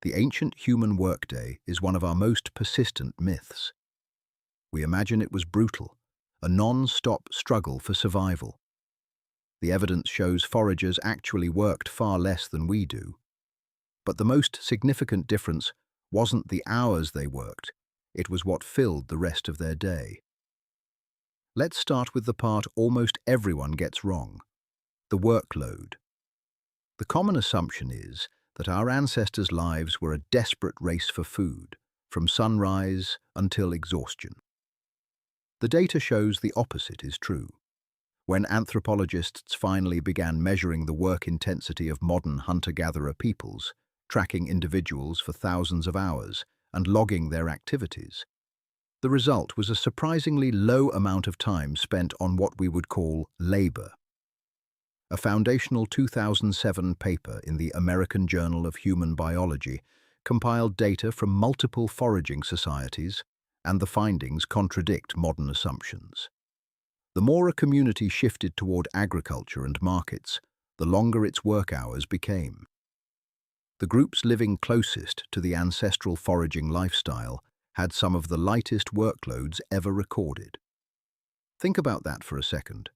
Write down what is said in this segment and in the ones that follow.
The ancient human workday is one of our most persistent myths. We imagine it was brutal, a non-stop struggle for survival. The evidence shows foragers actually worked far less than we do. But the most significant difference wasn't the hours they worked, it was what filled the rest of their day. Let's start with the part almost everyone gets wrong: the workload. The common assumption is that our ancestors' lives were a desperate race for food, from sunrise until exhaustion. The data shows the opposite is true. When anthropologists finally began measuring the work intensity of modern hunter-gatherer peoples, tracking individuals for thousands of hours and logging their activities, the result was a surprisingly low amount of time spent on what we would call labor. A foundational 2007 paper in the American Journal of Human Biology compiled data from multiple foraging societies, and the findings contradict modern assumptions. The more a community shifted toward agriculture and markets, the longer its work hours became. The groups living closest to the ancestral foraging lifestyle had some of the lightest workloads ever recorded. Think about that for a second.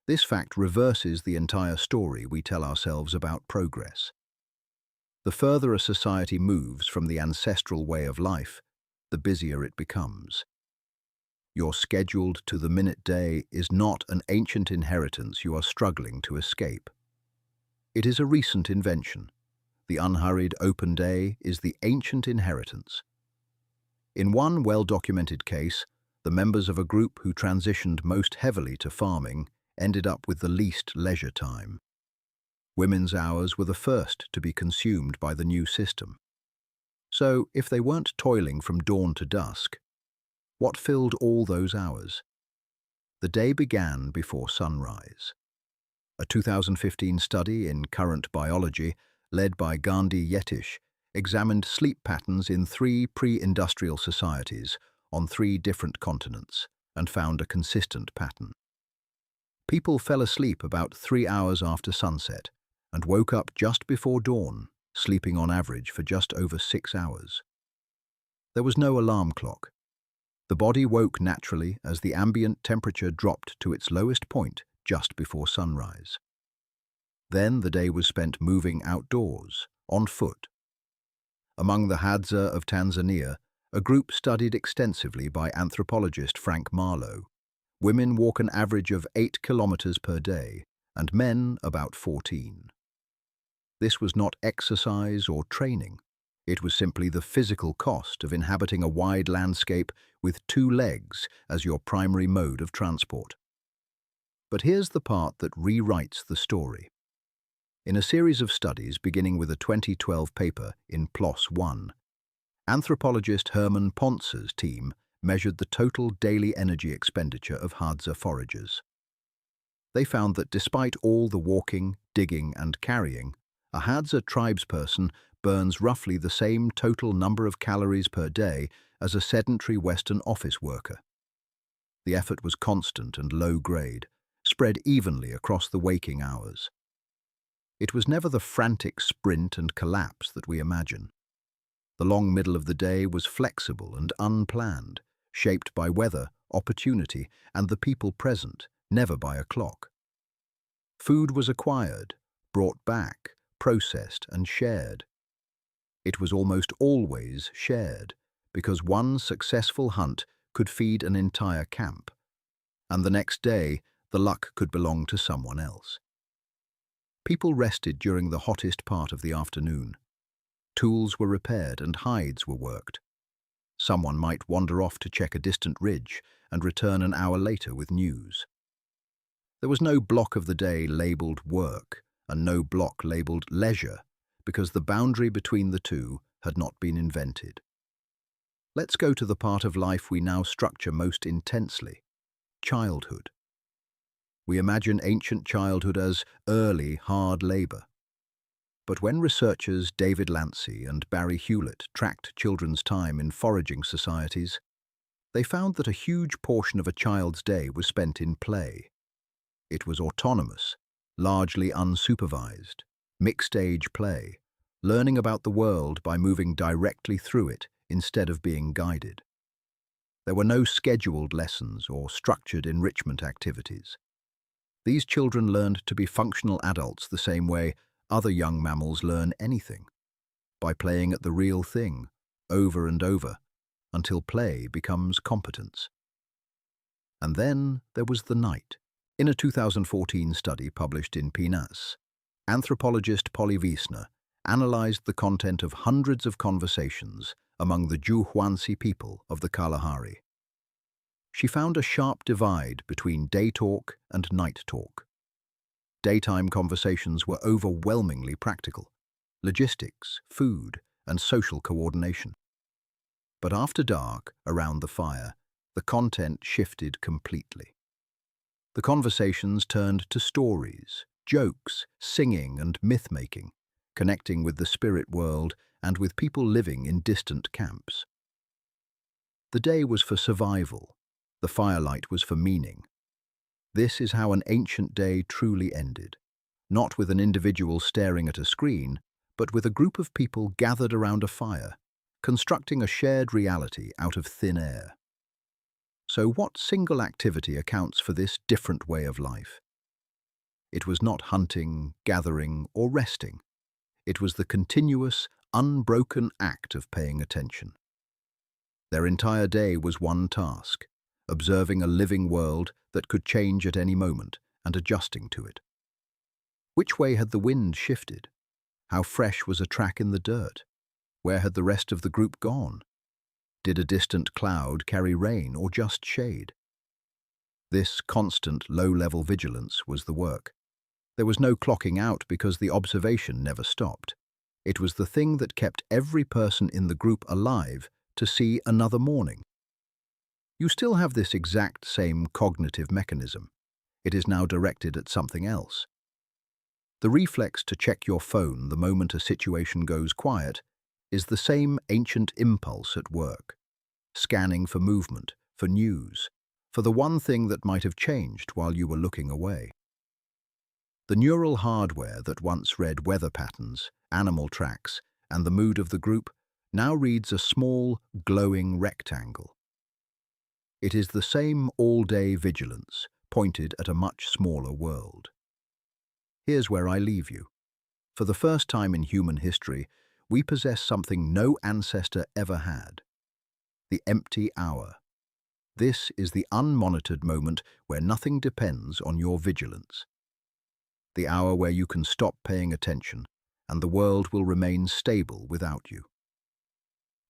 This fact reverses the entire story we tell ourselves about progress. The further a society moves from the ancestral way of life, the busier it becomes. Your scheduled-to-the-minute day is not an ancient inheritance you are struggling to escape. It is a recent invention. The unhurried open day is the ancient inheritance. In one well-documented case, the members of a group who transitioned most heavily to farming ended up with the least leisure time. Women's hours were the first to be consumed by the new system. So, if they weren't toiling from dawn to dusk, what filled all those hours? The day began before sunrise. A 2015 study in Current Biology, led by Gandhi Yetish, examined sleep patterns in 3 pre-industrial societies on 3 different continents and found a consistent pattern. People fell asleep about 3 hours after sunset and woke up just before dawn, sleeping on average for just over 6 hours. There was no alarm clock. The body woke naturally as the ambient temperature dropped to its lowest point just before sunrise. Then the day was spent moving outdoors, on foot. Among the Hadza of Tanzania, a group studied extensively by anthropologist Frank Marlowe, women walk an average of 8 kilometers per day, and men about 14. This was not exercise or training. It was simply the physical cost of inhabiting a wide landscape with 2 legs as your primary mode of transport. But here's the part that rewrites the story. In a series of studies beginning with a 2012 paper in PLOS One, anthropologist Herman Pontzer's team measured the total daily energy expenditure of Hadza foragers. They found that despite all the walking, digging and carrying, a Hadza tribesperson burns roughly the same total number of calories per day as a sedentary Western office worker. The effort was constant and low-grade, spread evenly across the waking hours. It was never the frantic sprint and collapse that we imagine. The long middle of the day was flexible and unplanned, shaped by weather, opportunity, and the people present, never by a clock. Food was acquired, brought back, processed, and shared. It was almost always shared, because one successful hunt could feed an entire camp, and the next day the luck could belong to someone else. People rested during the hottest part of the afternoon. Tools were repaired and hides were worked. Someone might wander off to check a distant ridge and return an hour later with news. There was no block of the day labelled work and no block labelled leisure, because the boundary between the two had not been invented. Let's go to the part of life we now structure most intensely: childhood. We imagine ancient childhood as early, hard labour. But when researchers David Lancy and Barry Hewlett tracked children's time in foraging societies, they found that a huge portion of a child's day was spent in play. It was autonomous, largely unsupervised, mixed-age play, learning about the world by moving directly through it instead of being guided. There were no scheduled lessons or structured enrichment activities. These children learned to be functional adults the same way other young mammals learn anything, by playing at the real thing, over and over, until play becomes competence. And then there was the night. In a 2014 study published in PNAS, anthropologist Polly Wiesner analyzed the content of hundreds of conversations among the Juhuansi people of the Kalahari. She found a sharp divide between day talk and night talk. Daytime conversations were overwhelmingly practical: logistics, food, and social coordination. But after dark, around the fire, the content shifted completely. The conversations turned to stories, jokes, singing, and myth-making, connecting with the spirit world and with people living in distant camps. The day was for survival. The firelight was for meaning. This is how an ancient day truly ended, not with an individual staring at a screen, but with a group of people gathered around a fire, constructing a shared reality out of thin air. So what single activity accounts for this different way of life? It was not hunting, gathering, or resting. It was the continuous, unbroken act of paying attention. Their entire day was one task: observing a living world that could change at any moment and adjusting to it. Which way had the wind shifted? How fresh was a track in the dirt? Where had the rest of the group gone? Did a distant cloud carry rain or just shade? This constant low-level vigilance was the work. There was no clocking out because the observation never stopped. It was the thing that kept every person in the group alive to see another morning. You still have this exact same cognitive mechanism. It is now directed at something else. The reflex to check your phone the moment a situation goes quiet is the same ancient impulse at work, scanning for movement, for news, for the one thing that might have changed while you were looking away. The neural hardware that once read weather patterns, animal tracks, and the mood of the group now reads a small, glowing rectangle. It is the same all-day vigilance, pointed at a much smaller world. Here's where I leave you. For the first time in human history, we possess something no ancestor ever had: the empty hour. This is the unmonitored moment where nothing depends on your vigilance. The hour where you can stop paying attention, and the world will remain stable without you.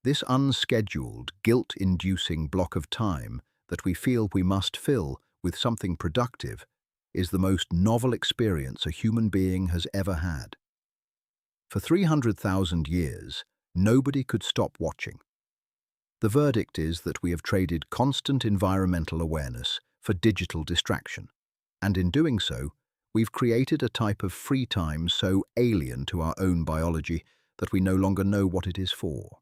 This unscheduled, guilt-inducing block of time that we feel we must fill with something productive is the most novel experience a human being has ever had. For 300,000 years, nobody could stop watching. The verdict is that we have traded constant environmental awareness for digital distraction, and in doing so, we've created a type of free time so alien to our own biology that we no longer know what it is for.